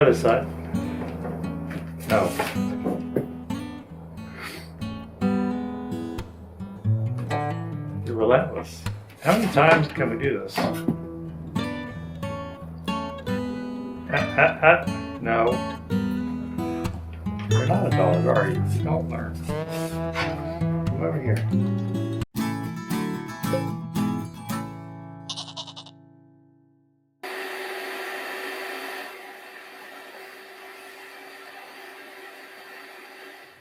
Other side. No. You're relentless. How many times can we do this? No. You're not a dog, are you? Don't learn. Come over here.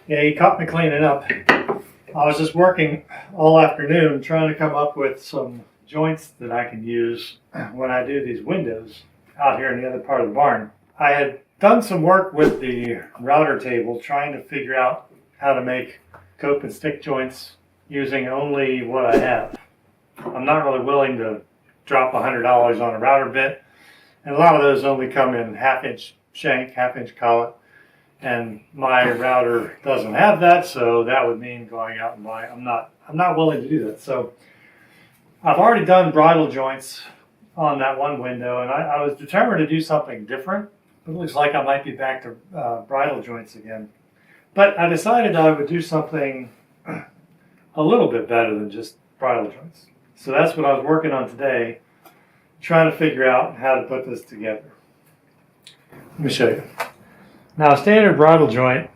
Yeah, you caught me cleaning up. I was just working all afternoon trying to come up with some joints that I can use when I do these windows out here in the other part of the barn. I had done some work with the router table trying to figure out how to make cope and stick joints using only what I have. I'm not really willing to drop $100 on a router bit, and a lot of those only come in half-inch shank, half-inch collet. And my router doesn't have that, so that would mean going out and buying. I'm not willing to do that. So I've already done bridle joints on that one window, and I was determined to do something different. It looks like I might be back to bridle joints again. But I decided I would do something a little bit better than just bridle joints. So that's what I was working on today, trying to figure out how to put this together. Let me show you. Now, a standard bridle joint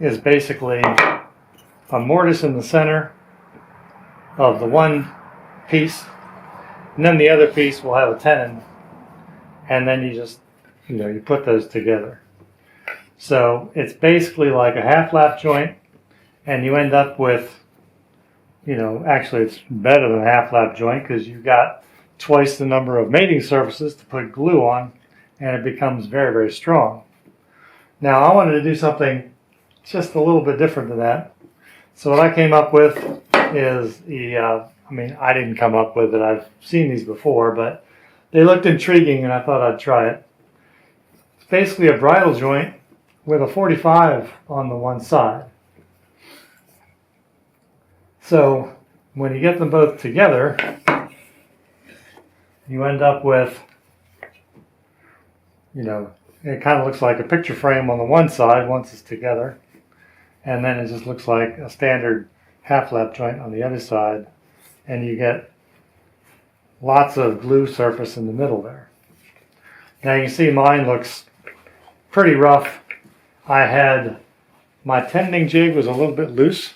is basically a mortise in the center of the one piece, and then the other piece will have a tenon, and then you just, you put those together. So it's basically like a half lap joint, and you end up with, actually it's better than a half lap joint because you've got twice the number of mating surfaces to put glue on, and it becomes very, very strong. Now, I wanted to do something just a little bit different than that. So what I came up with is I didn't come up with it. I've seen these before, but they looked intriguing and I thought I'd try it. It's basically a bridle joint with a 45 on the one side. So when you get them both together, you end up with, it kind of looks like a picture frame on the one side once it's together, and then it just looks like a standard half lap joint on the other side, and you get lots of glue surface in the middle there. Now you can see mine looks pretty rough. I had my tenon jig was a little bit loose,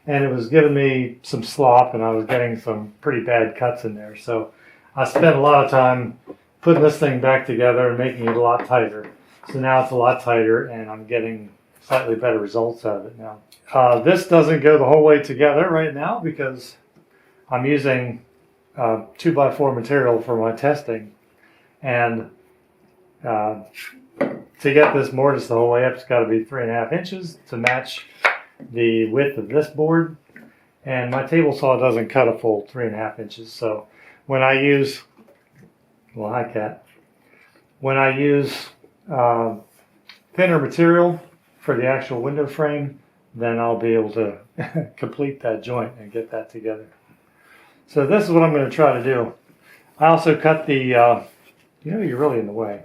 and it was giving me some slop, and I was getting some pretty bad cuts in there. So I spent a lot of time putting this thing back together and making it a lot tighter. So now it's a lot tighter and I'm getting slightly better results out of it now. This doesn't go the whole way together right now because I'm using 2x4 material for my testing. And to get this mortise the whole way up, it's got to be 3.5 inches to match the width of this board. And my table saw doesn't cut a full 3.5 inches. So when I use well, hi, Cat. When I use thinner material for the actual window frame, then I'll be able to complete that joint and get that together. So this is what I'm going to try to do. I also cut the, you're really in the way.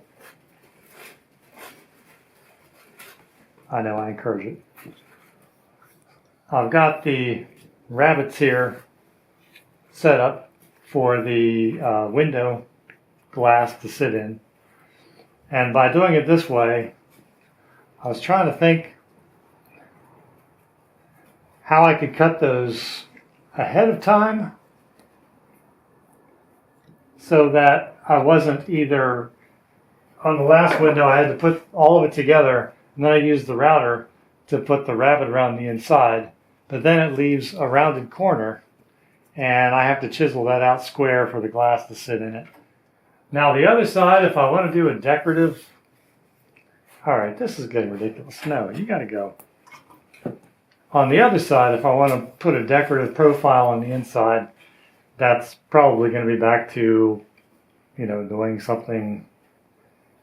I know, I encourage it. I've got the rabbets here set up for the window glass to sit in, and by doing it this way I was trying to think how I could cut those ahead of time so that I wasn't either on the last window I had to put all of it together and then I used the router to put the rabbet around the inside, but then it leaves a rounded corner and I have to chisel that out square for the glass to sit in it. Now the other side, if I want to do a decorative, all right, this is getting ridiculous. No, you got to go. On the other side, if I want to put a decorative profile on the inside, that's probably going to be back to, doing something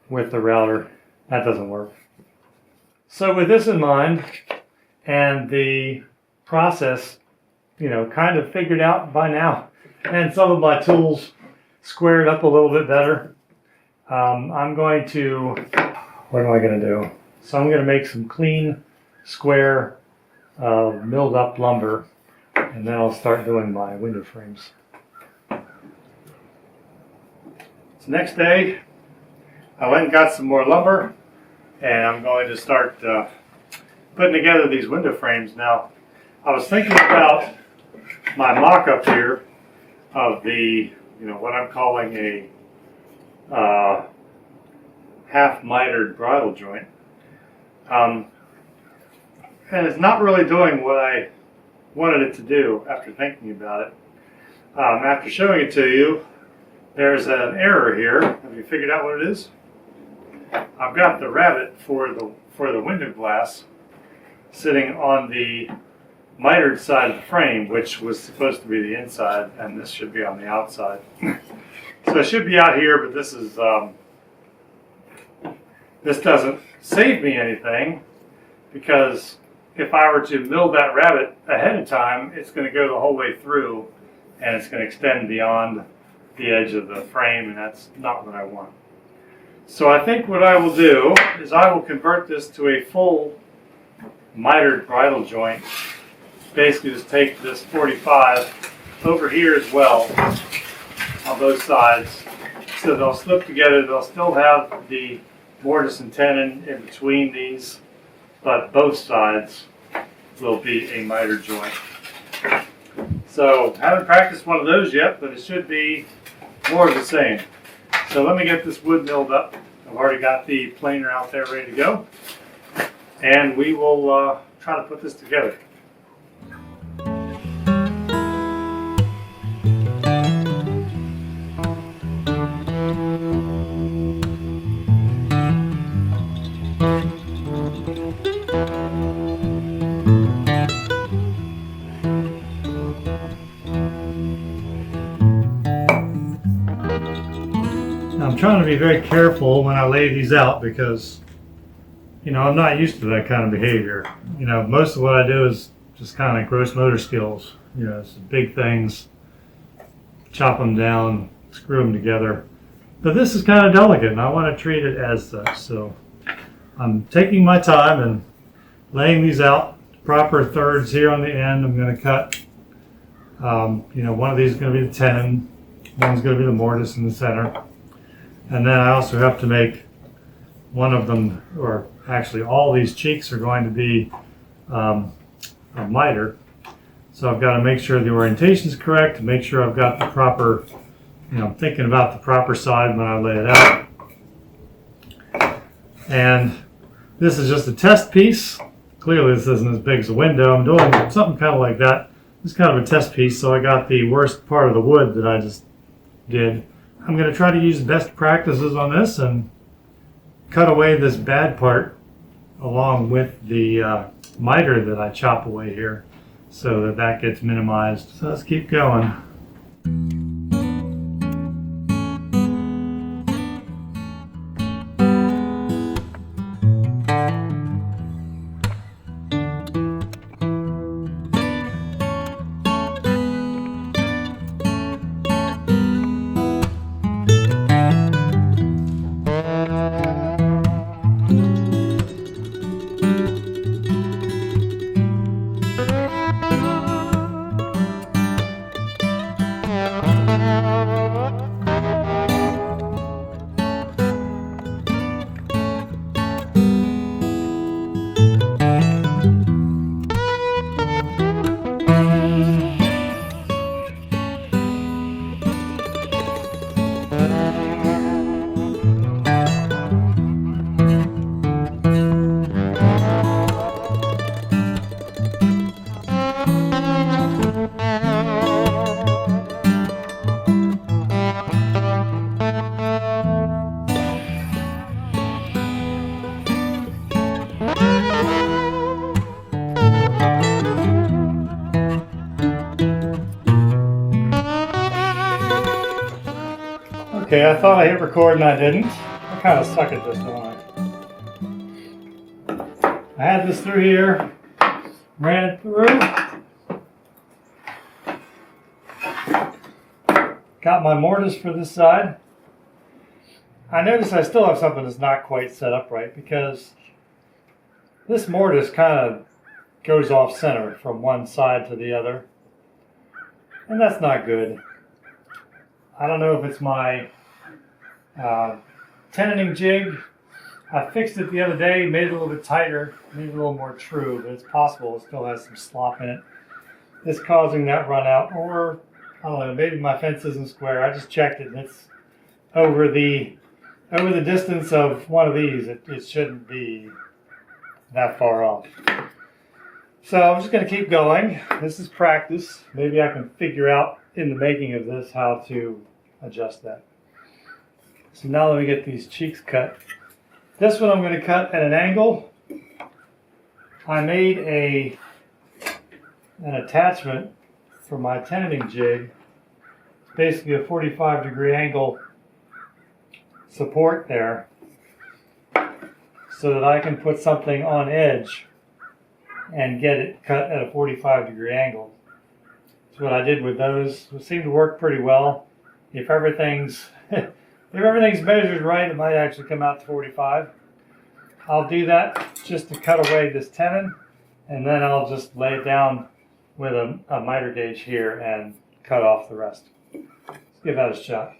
with the router. That doesn't work. So with this in mind, and the process, kind of figured out by now, and some of my tools squared up a little bit better, I'm going to what am I going to do? So I'm going to make some clean, square, milled up lumber, and then I'll start doing my window frames. So next day, I went and got some more lumber, and I'm going to start putting together these window frames. Now, I was thinking about my mock-up here of the, what I'm calling a half mitered bridle joint. And it's not really doing what I wanted it to do after thinking about it. After showing it to you, there's an error here. Have you figured out what it is? I've got the rabbet for the window glass sitting on the mitered side of the frame, which was supposed to be the inside, and this should be on the outside. So it should be out here, but this is this doesn't save me anything, because if I were to mill that rabbet ahead of time, it's going to go the whole way through, and it's going to extend beyond the edge of the frame, and that's not what I want. So I think what I will do is I will convert this to a full mitered bridle joint. Basically just take this 45 over here as well on both sides, so they'll slip together. They'll still have the mortise and tenon in between these, but both sides will be a mitered joint. So haven't practiced one of those yet, but it should be more of the same. So let me get this wood milled up. I've already got the planer out there ready to go, and we will try to put this together. I'm trying to be very careful when I lay these out, because I'm not used to that kind of behavior. Most of what I do is just kind of gross motor skills. It's big things, chop them down, screw them together. But this is kind of delicate, and I want to treat it as such. So I'm taking my time and laying these out, proper thirds here on the end. I'm going to cut, one of these is going to be the tenon, one's going to be the mortise in the center. And then I also have to make one of them, or actually all these cheeks are going to be a miter. So I've got to make sure the orientation is correct, make sure I've got the proper, I'm thinking about the proper side when I lay it out. And this is just a test piece. Clearly this isn't as big as a window. I'm doing something kind of like that. This is kind of a test piece, so I got the worst part of the wood that I just did. I'm going to try to use best practices on this and cut away this bad part along with the miter that I chop away here, so that gets minimized. So let's keep going. Okay, I thought I hit record and I didn't. I kind of suck at this, don't I? I had this through here, ran it through, got my mortise for this side. I notice I still have something that's not quite set up right, because this mortise kind of goes off center from one side to the other, and that's not good. I don't know if it's my tenoning jig. I fixed it the other day, made it a little bit tighter, made it a little more true, but it's possible it still has some slop in it. It's causing that run out, or I don't know, maybe my fence isn't square. I just checked it and it's over the distance of one of these. It shouldn't be that far off. So I'm just going to keep going. This is practice. Maybe I can figure out in the making of this how to adjust that. So now let me get these cheeks cut. This one I'm going to cut at an angle. I made an attachment for my tenoning jig. It's basically a 45-degree angle support there, so that I can put something on edge and get it cut at a 45-degree angle. That's what I did with those. It seemed to work pretty well. If everything's measured right, it might actually come out to 45. I'll do that just to cut away this tenon, and then I'll just lay it down with a miter gauge here and cut off the rest. Let's give that a shot.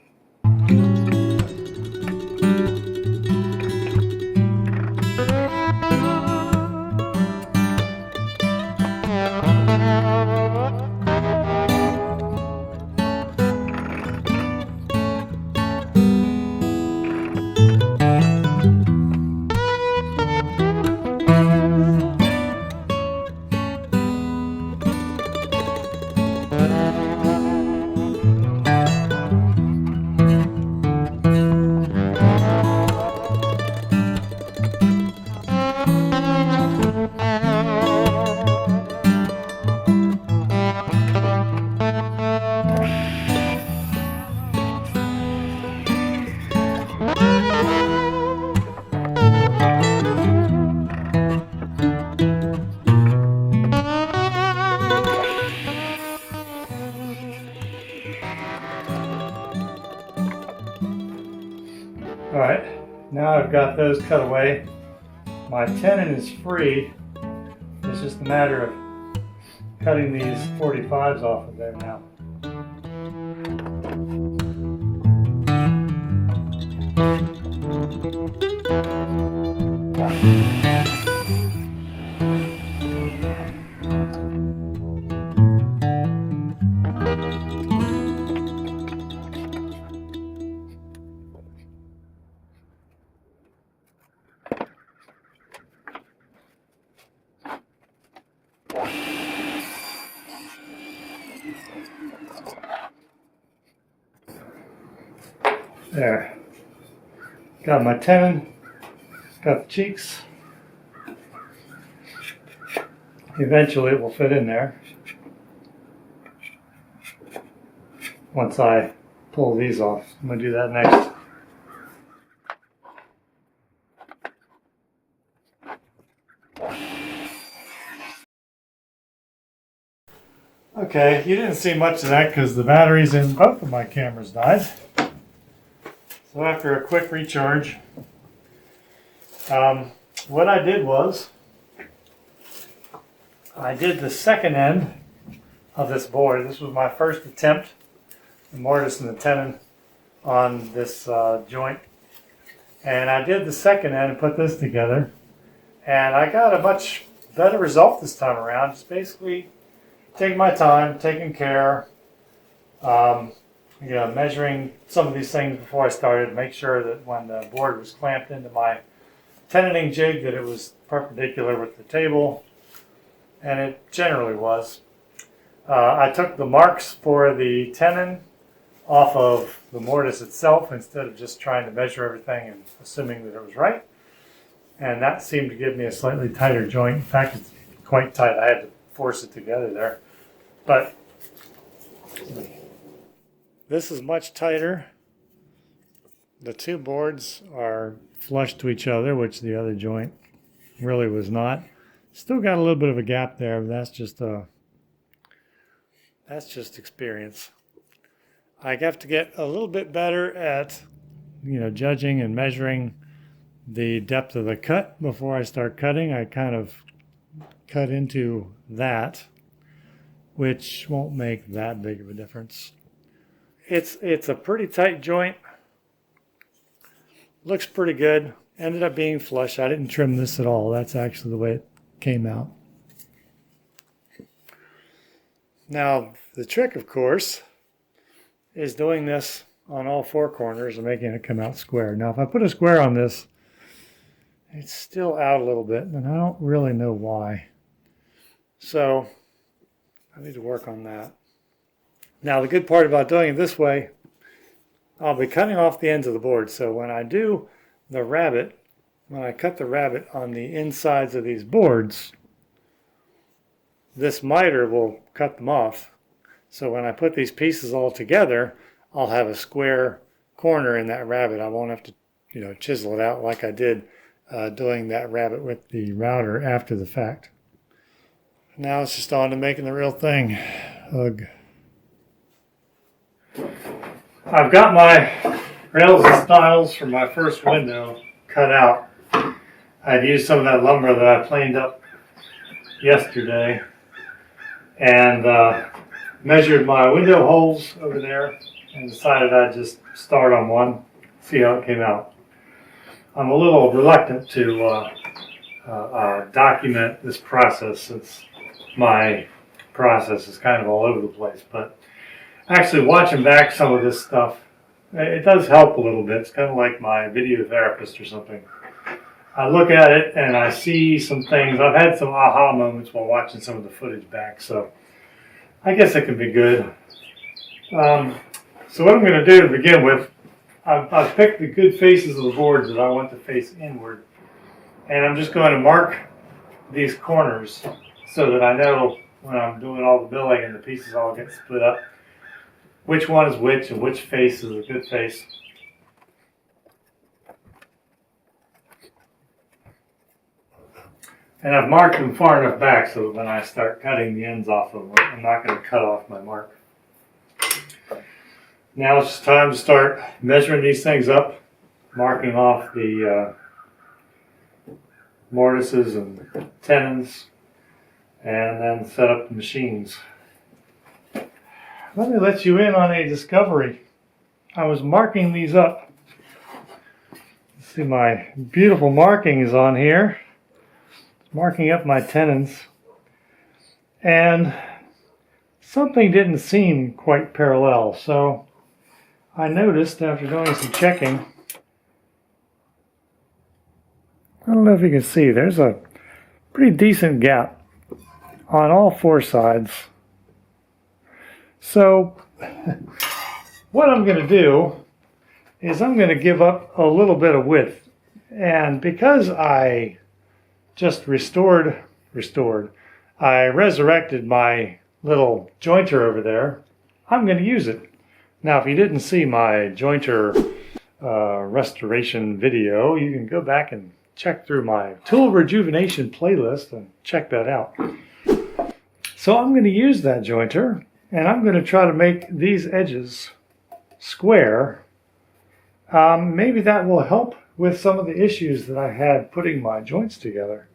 Alright, now I've got those cut away. My tenon is free. It's just a matter of cutting these 45s off of there now. There. Got my tenon, got the cheeks. Eventually it will fit in there once I pull these off. I'm going to do that next. Okay, you didn't see much of that because the batteries in both of my cameras died. So after a quick recharge, what I did was, I did the second end of this board. This was my first attempt, the mortise and the tenon on this joint. And I did the second end and put this together. And I got a much better result this time around. Just basically taking my time, taking care, measuring some of these things before I started, make sure that when the board was clamped into my tenoning jig that it was perpendicular with the table, and it generally was. I took the marks for the tenon off of the mortise itself instead of just trying to measure everything and assuming that it was right, and that seemed to give me a slightly tighter joint. In fact, it's quite tight. I had to force it together there, but this is much tighter. The two boards are flush to each other, which the other joint really was not. Still got a little bit of a gap there, but that's just experience. I have to get a little bit better at judging and measuring the depth of the cut before I start cutting, I kind of cut into that, which won't make that big of a difference. It's a pretty tight joint. Looks pretty good. Ended up being flush. I didn't trim this at all. That's actually the way it came out. Now, the trick, of course, is doing this on all four corners and making it come out square. Now, if I put a square on this, it's still out a little bit, and I don't really know why. So, I need to work on that. Now, the good part about doing it this way, I'll be cutting off the ends of the board. So when I do the rabbet, when I cut the rabbet on the insides of these boards, this miter will cut them off. So when I put these pieces all together, I'll have a square corner in that rabbet. I won't have to, chisel it out like I did doing that rabbet with the router after the fact. Now it's just on to making the real thing. Ugh. I've got my rails and stiles for my first window cut out. I'd used some of that lumber that I planed up yesterday and measured my window holes over there and decided I'd just start on one, see how it came out. I'm a little reluctant to document this process since my process is kind of all over the place, but actually watching back some of this stuff, it does help a little bit. It's kind of like my video therapist or something. I look at it and I see some things. I've had some aha moments while watching some of the footage back, so I guess it could be good. So what I'm going to do to begin with, I've picked the good faces of the boards that I want to face inward, and I'm just going to mark these corners so that I know when I'm doing all the billing and the pieces all get split up, which one is which and which face is a good face. And I've marked them far enough back so that when I start cutting the ends off of them, I'm not going to cut off my mark. Now it's just time to start measuring these things up, marking off the mortises and tenons, and then set up the machines. Let me let you in on a discovery. I was marking these up. See, my beautiful marking is on here. Marking up my tenons. And something didn't seem quite parallel. So I noticed after doing some checking, I don't know if you can see, there's a pretty decent gap on all four sides. So what I'm going to do is I'm going to give up a little bit of width. And because I just I resurrected my little jointer over there, I'm going to use it. Now, if you didn't see my jointer restoration video, you can go back and check through my tool rejuvenation playlist and check that out. So I'm going to use that jointer, and I'm going to try to make these edges square. Maybe that will help with some of the issues that I had putting my joints together.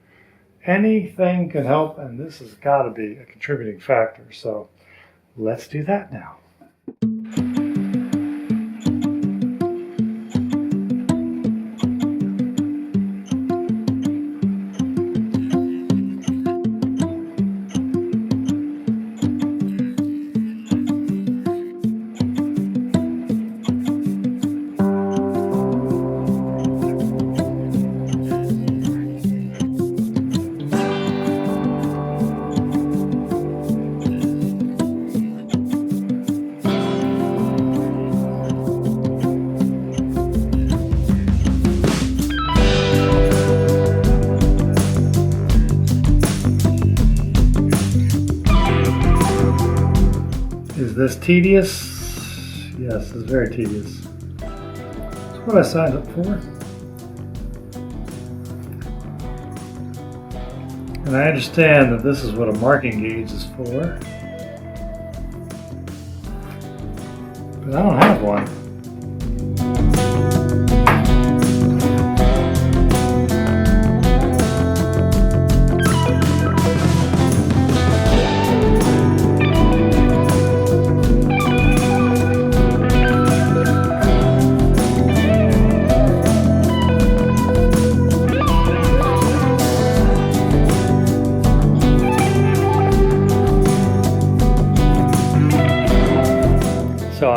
Anything can help, and this has got to be a contributing factor. So let's do that now. Is this tedious? Yes, it's very tedious. It's what I signed up for. And I understand that this is what a marking gauge is for. But I don't have one.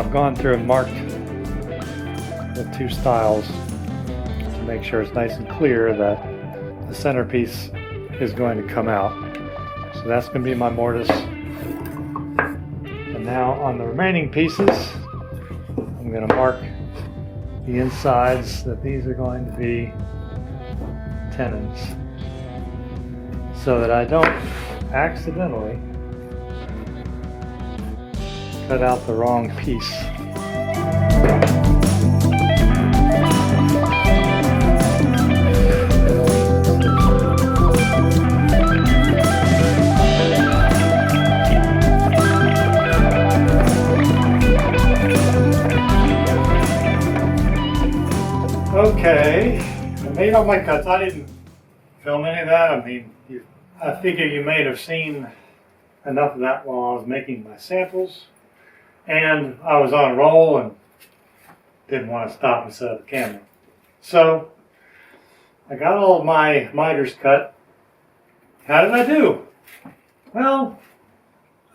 I've gone through and marked the two stiles to make sure it's nice and clear that the centerpiece is going to come out. So that's going to be my mortise. And now on the remaining pieces, I'm going to mark the insides that these are going to be tenons, so that I don't accidentally cut out the wrong piece. Okay, I made all my cuts. I didn't film any of that. I mean, I figure you may have seen enough of that while I was making my samples. And I was on a roll and didn't want to stop and set up the camera. So I got all of my miters cut. How did I do? Well,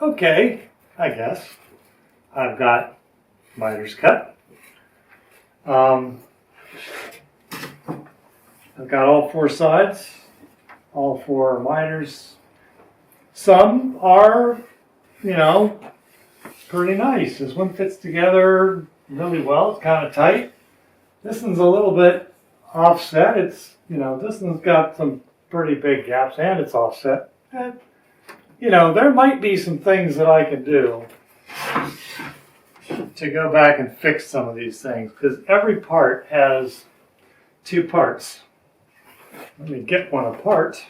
okay, I guess. I've got miters cut. I've got all four sides, all four miters. Some are, pretty nice. This one fits together really well. It's kind of tight. This one's a little bit offset. It's, this one's got some pretty big gaps and it's offset. And, there might be some things that I can do to go back and fix some of these things, because every part has two parts. Let me get one apart.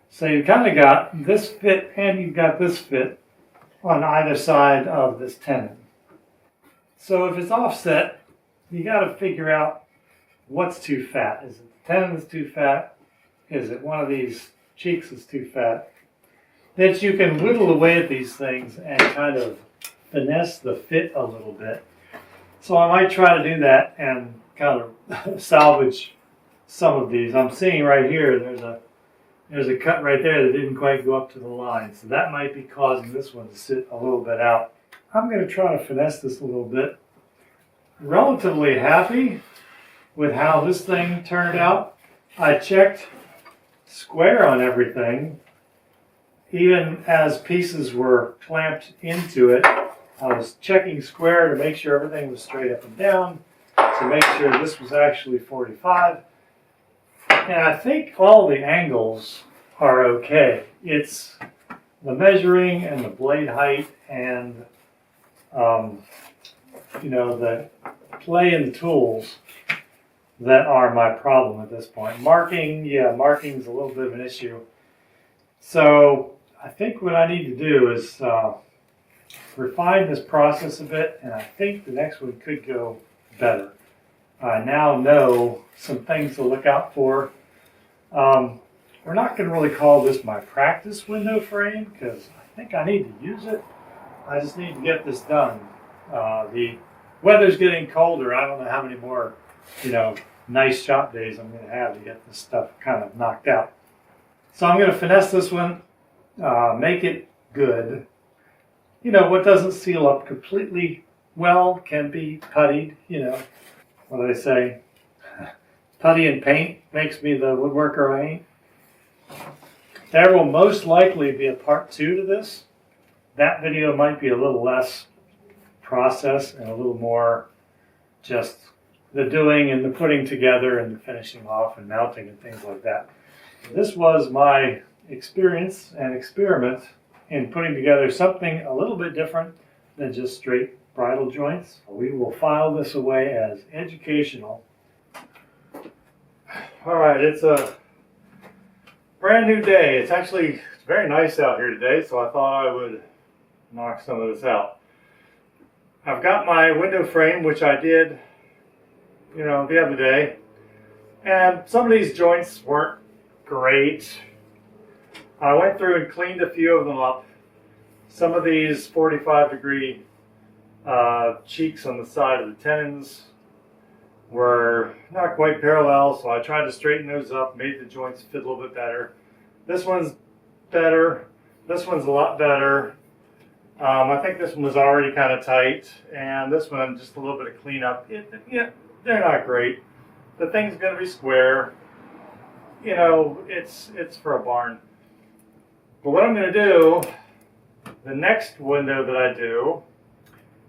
So you've kind of got this fit and you've got this fit on either side of this tenon. So if it's offset, you got to figure out what's too fat. Is it the tenon that's too fat? Is it one of these cheeks that's too fat? That you can whittle away at these things and kind of finesse the fit a little bit. So I might try to do that and kind of salvage some of these. I'm seeing right here, there's a cut right there that didn't quite go up to the line. So that might be causing this one to sit a little bit out. I'm going to try to finesse this a little bit. Relatively happy with how this thing turned out. I checked square on everything. Even as pieces were clamped into it, I was checking square to make sure everything was straight up and down, to make sure this was actually 45. And I think all the angles are okay. It's the measuring and the blade height and, the play in the tools that are my problem at this point. Marking's a little bit of an issue. So I think what I need to do is refine this process a bit, and I think the next one could go better. I now know some things to look out for. We're not going to really call this my practice window frame, because I think I need to use it. I just need to get this done. The weather's getting colder. I don't know how many more, nice shop days I'm going to have to get this stuff kind of knocked out. So I'm going to finesse this one, make it good. What doesn't seal up completely well can be puttied. What do they say? Putty and paint makes me the woodworker I ain't. There will most likely be a part 2 to this. That video might be a little less process and a little more just the doing and the putting together and the finishing off and mounting and things like that. This was my experience and experiment in putting together something a little bit different than just straight bridle joints. We will file this away as educational. All right, it's a brand new day. It's very nice out here today, so I thought I would knock some of this out. I've got my window frame, which I did, the other day, and some of these joints weren't great. I went through and cleaned a few of them up. Some of these 45-degree cheeks on the side of the tenons were not quite parallel, so I tried to straighten those up, made the joints fit a little bit better. This one's better, This one's a lot better. I think this one was already kind of tight, and this one just a little bit of cleanup. Yeah, they're not great. The thing's going to be square. You know, it's for a barn. But what I'm going to do, the next window that I do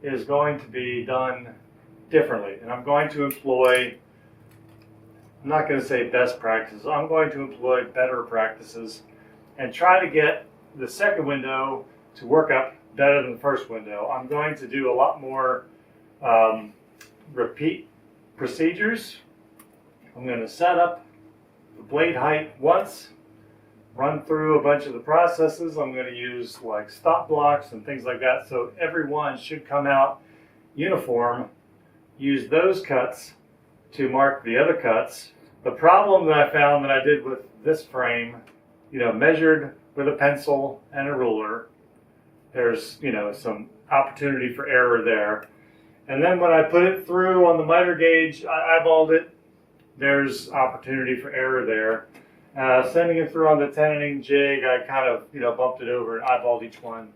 is going to be done differently, and I'm going to employ, I'm not going to say best practices, I'm going to employ better practices and try to get the second window to work up better than the first window. I'm going to do a lot more repeat procedures. I'm going to set up the blade height once, run through a bunch of the processes. I'm going to use like stop blocks and things like that, so every one should come out uniform. Use those cuts to mark the other cuts. The problem that I found that I did with this frame, you know, measured with a pencil and a ruler, there's, you know, some opportunity for error there. And then when I put it through on the miter gauge, I eyeballed it. There's opportunity for error there. Sending it through on the 10-inch jig, I kind of, you know, bumped it over and eyeballed each one.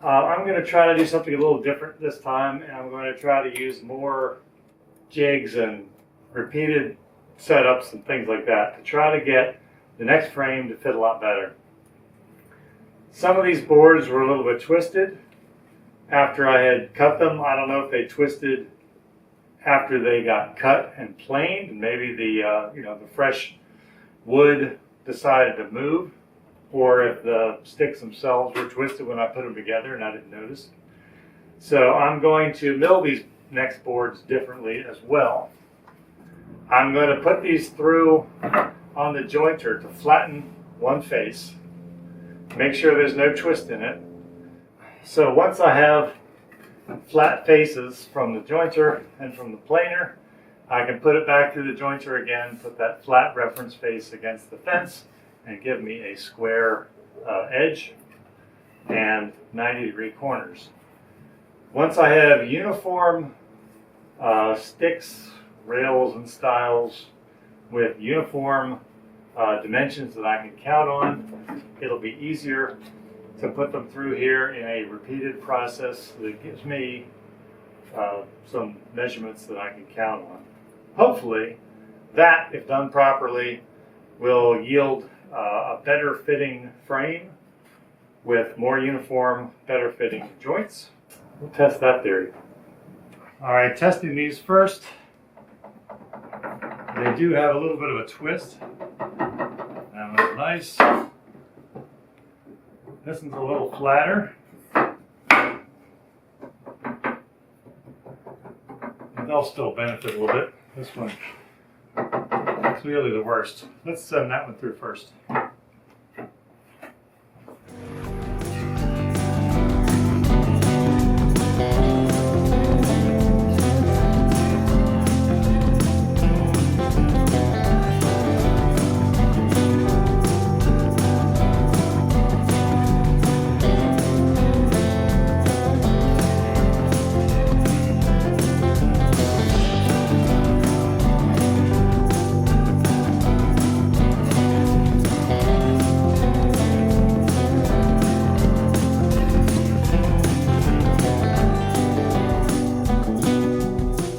I'm going to try to do something a little different this time, and I'm going to try to use more jigs and repeated setups and things like that to try to get the next frame to fit a lot better. Some of these boards were a little bit twisted after I had cut them. I don't know if they twisted after they got cut and planed, and maybe the you know, the fresh wood decided to move, or if the sticks themselves were twisted when I put them together and I didn't notice. So I'm going to mill these next boards differently as well. I'm going to put these through on the jointer to flatten one face. Make sure there's no twist in it. So once I have flat faces from the jointer and from the planer, I can put it back through the jointer again, put that flat reference face against the fence, and give me a square edge and 90-degree corners. Once I have uniform sticks, rails, and stiles with uniform dimensions that I can count on, it'll be easier to put them through here in a repeated process that gives me some measurements that I can count on. Hopefully, that, if done properly, will yield a better fitting frame with more uniform, better fitting joints. We'll test that theory. All right, testing these first. They do have a little bit of a twist. That one's nice. This one's a little flatter. And they'll still benefit a little bit. This one, it's really the worst. Let's send that one through first.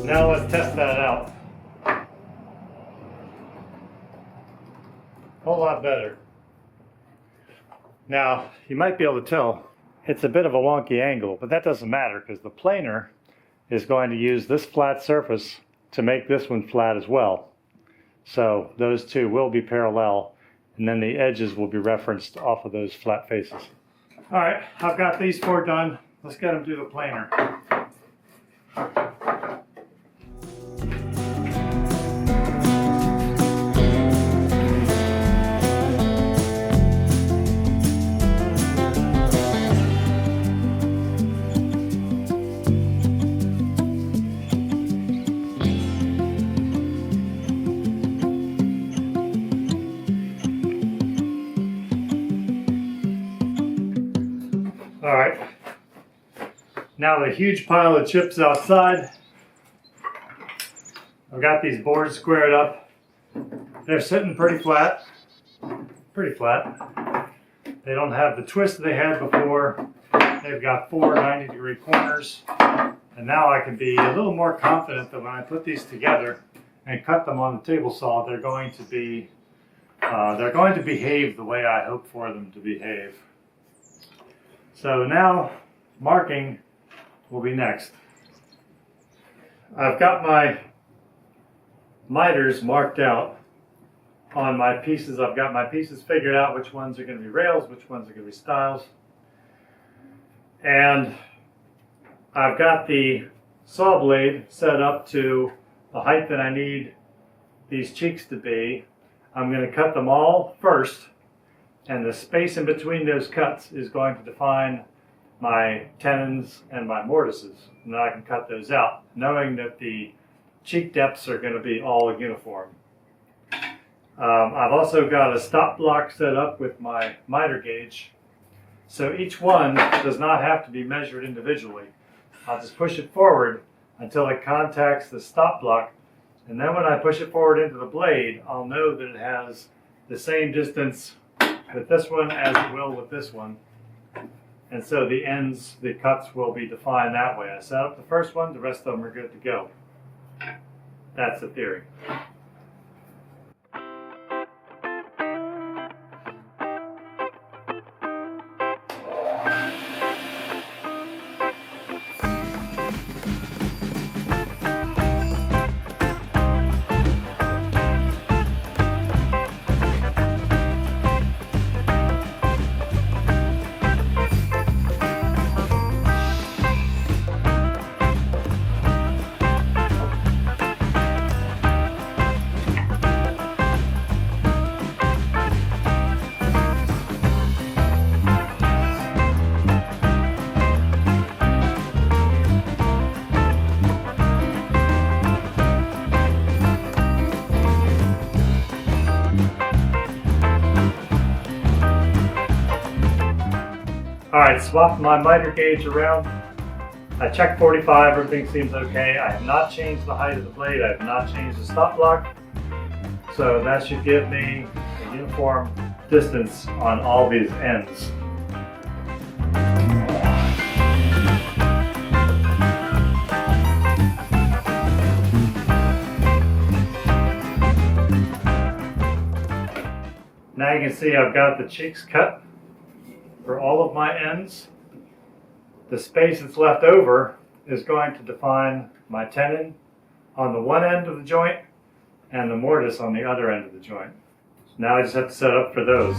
Now let's test that out. A whole lot better. Now, you might be able to tell it's a bit of a wonky angle, but that doesn't matter because the planer is going to use this flat surface to make this one flat as well. So those two will be parallel, and then the edges will be referenced off of those flat faces. All right, I've got these four done. Let's get them through the planer. All right, now the huge pile of chips outside. I've got these boards squared up. They're sitting pretty flat. They They don't have the twist they had before. They've got 4 90-degree corners. And now I can be a little more confident that when I put these together and cut them on the table saw, they're going to behave the way I hope for them to behave. So now marking will be next. I've got my miters marked out on my pieces. I've got my pieces figured out, which ones are going to be rails, which ones are going to be stiles. And I've got the saw blade set up to the height that I need these cheeks to be. I'm going to cut them all first, and the space in between those cuts is going to define my tenons and my mortises. And then I can cut those out, knowing that the cheek depths are going to be all uniform. I've also got a stop block set up with my miter gauge, so each one does not have to be measured individually. I'll just push it forward until it contacts the stop block, and then when I push it forward into the blade, I'll know that it has the same distance with this one as it will with this one. And so the ends, the cuts will be defined that way. I set up the first one, the rest of them are good to go. That's the theory. Alright, swapped my miter gauge around. I checked 45, everything seems okay. I have not changed the height of the blade, I have not changed the stop block. So that should give me a uniform distance on all these ends. Now you can see I've got the cheeks cut for all of my ends. The space that's left over is going to define my tenon on the one end of the joint and the mortise on the other end of the joint. So now I just have to set up for those.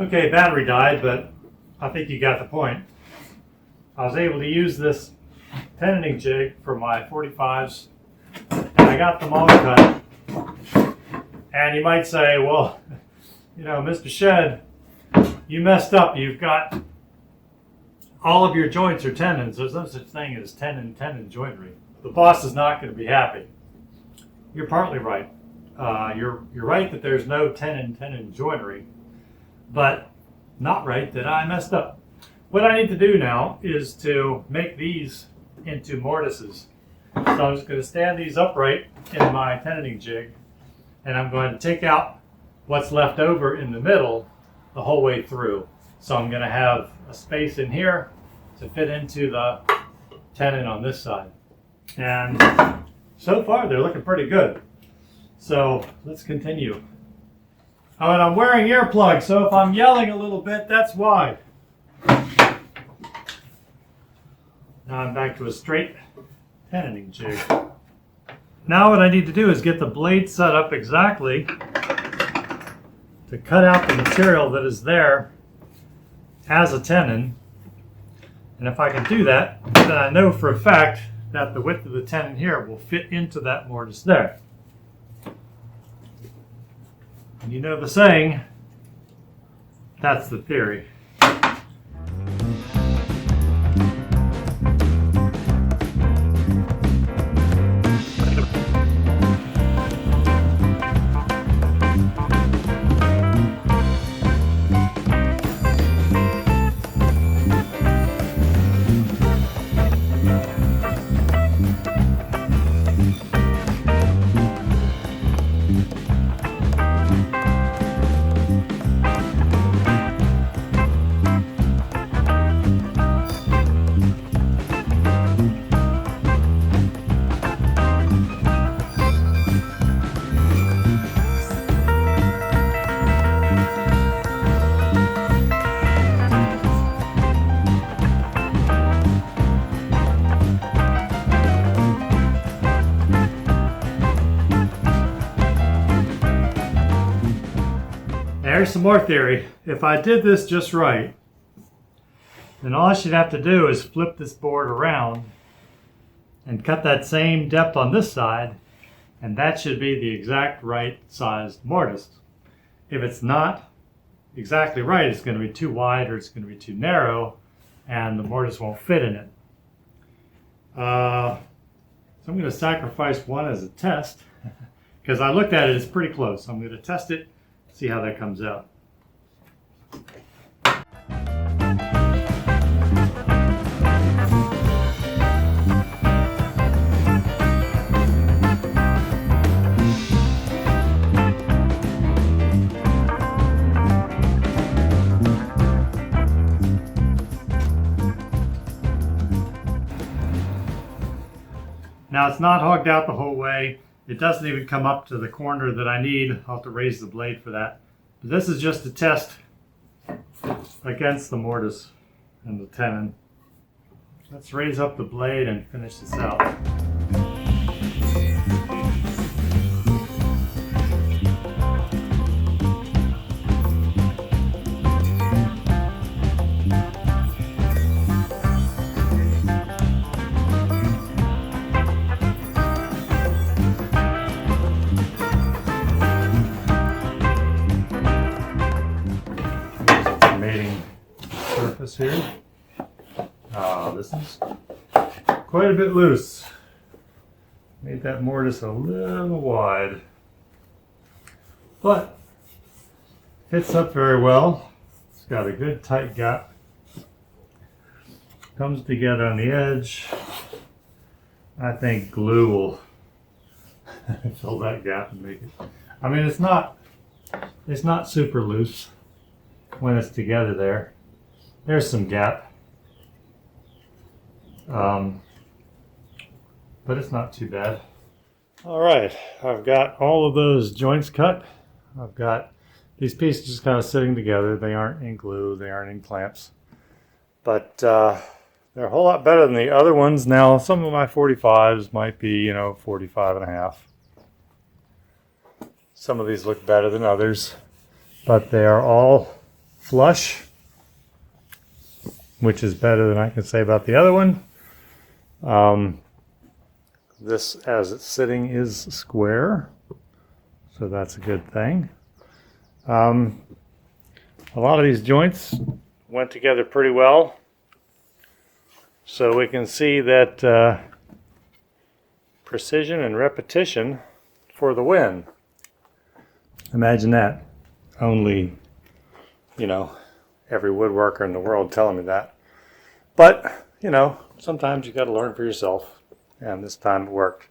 Okay, battery died, but I think you got the point. I was able to use this tenon jig for my 45s, and I got them all cut. And you might say, well, you know, Mr. Shed, you messed up. You've got all of your joints are tenons. There's no such thing as tenon joinery. The boss is not going to be happy. You're partly right. You're right that there's no tenon joinery, but not right that I messed up. What I need to do now is to make these into mortises. So I'm just going to stand these upright in my tenoning jig, and I'm going to take out what's left over in the middle the whole way through. So I'm going to have a space in here to fit into the tenon on this side. And so far they're looking pretty good. So let's continue. Oh, and I'm wearing earplugs, so if I'm yelling a little bit, that's why. Now I'm back to a straight tenoning jig. Now what I need to do is get the blade set up exactly to cut out the material that is there as a tenon. And if I can do that, then I know for a fact that the width of the tenon here will fit into that mortise there. And you know the saying, that's the theory. There's some more theory. If I did this just right, then all I should have to do is flip this board around and cut that same depth on this side, and that should be the exact right sized mortise. If it's not exactly right, it's going to be too wide or it's going to be too narrow, and the mortise won't fit in it. So I'm going to sacrifice one as a test, because I looked at it, it's pretty close. I'm going to test it, see how that comes out. Now it's not hogged out the whole way. It doesn't even come up to the corner that I need. I'll have to raise the blade for that. But this is just a test against the mortise and the tenon. Let's raise up the blade and finish this out. Surface here. This is quite a bit loose. Made that mortise a little wide, but fits up very well. It's got a good tight gap. Comes together on the edge. I think glue will fill that gap and make it. I mean, it's not super loose when it's together there. There's some gap, but it's not too bad. All right, I've got all of those joints cut. I've got these pieces just kind of sitting together. They aren't in glue, they aren't in clamps, but they're a whole lot better than the other ones. Now, some of my 45s might be, 45 and a half. Some of these look better than others, but they are all flush, which is better than I can say about the other one. This, as it's sitting, is square, so that's a good thing. A lot of these joints went together pretty well, so we can see that precision and repetition for the win. Imagine that. Only, every woodworker in the world telling me that. But, sometimes you got to learn for yourself. And this time it worked.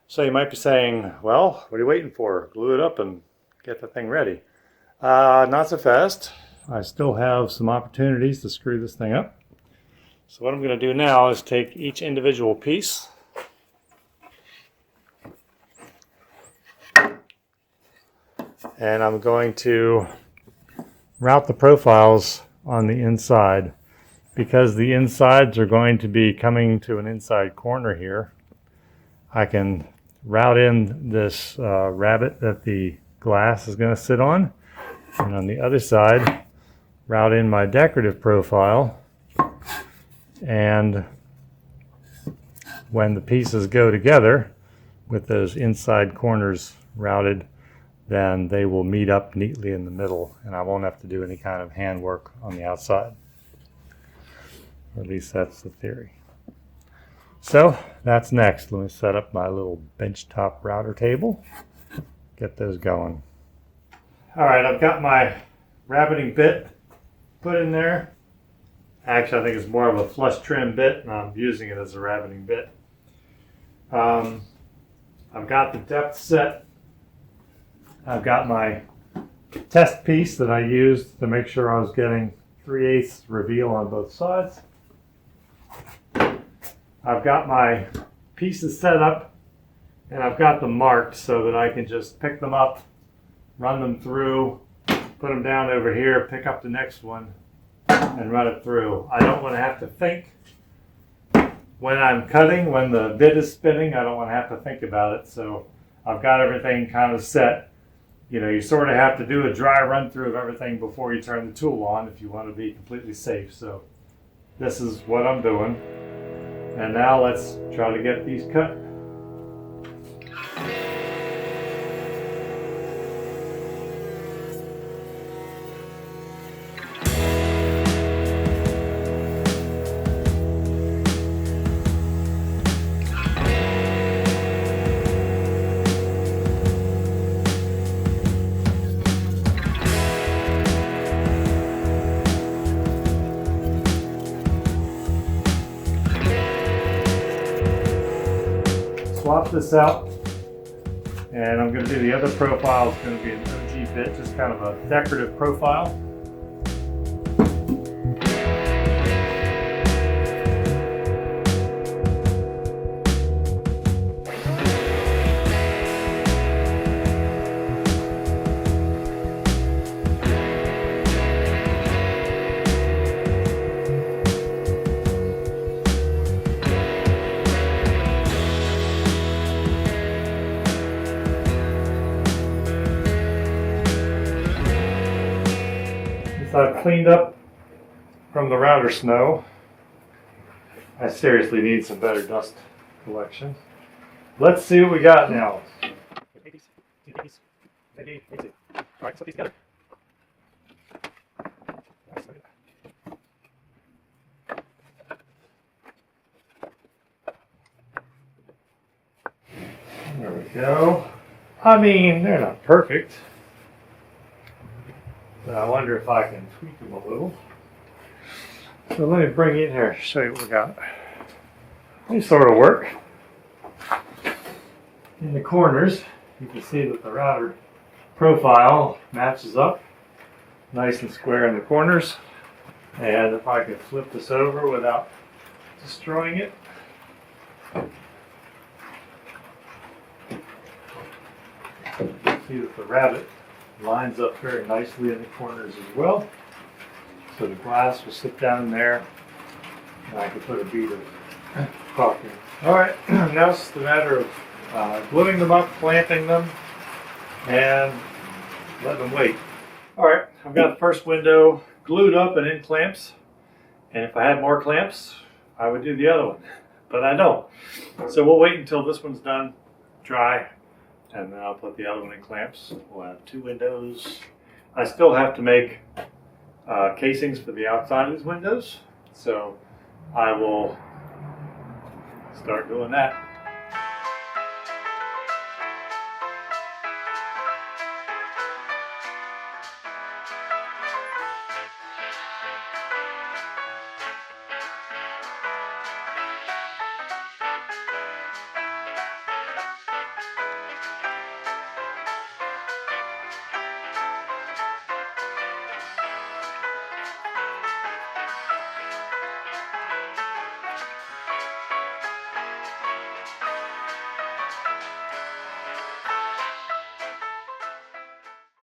So you might be saying, well, what are you waiting for? Glue it up and get the thing ready. Not so fast. I still have some opportunities to screw this thing up. So what I'm going to do now is take each individual piece and I'm going to route the profiles on the inside. Because the insides are going to be coming to an inside corner here, I can route in this rabbet that the glass is going to sit on. And on the other side, route in my decorative profile. And when the pieces go together with those inside corners routed, then they will meet up neatly in the middle and I won't have to do any kind of handwork on the outside. Or at least that's the theory. So that's next. Let me set up my little benchtop router table. Get those going. All right, I've got my rabbeting bit put in there. Actually, I think it's more of a flush trim bit, and I'm using it as a rabbeting bit. I've got the depth set. I've got my test piece that I used to make sure I was getting 3/8 reveal on both sides. I've got my pieces set up and I've got them marked so that I can just pick them up, run them through, put them down over here, pick up the next one and run it through. I don't want to have to think when I'm cutting, when the bit is spinning, I don't want to have to think about it. So I've got everything kind of set. You sort of have to do a dry run through of everything before you turn the tool on if you want to be completely safe. So this is what I'm doing. And now let's try to get these cut. Swap this out, and I'm going to do the other profile. It's going to be an OG bit, just kind of a decorative profile. I've cleaned up from the router snow. I seriously need some better dust collection. Let's see what we got now. Alright, put these together. There we go. I mean, they're not perfect. But I wonder if I can tweak them a little. So let me bring you in here and show you what we got. They sort of work. In the corners, you can see that the router profile matches up nice and square in the corners. And if I could flip this over without destroying it. See that the rabbet lines up very nicely in the corners as well. So the glass will sit down in there and I can put a bead of caulking. Alright, now it's the matter of gluing them up, clamping them, and letting them wait. All right, I've got the first window glued up and in clamps. And if I had more clamps, I would do the other one, but I don't. So we'll wait until this one's done, dry, and then I'll put the other one in clamps. We'll have 2 windows. I still have to make casings for the outside of these windows, so I will start doing that.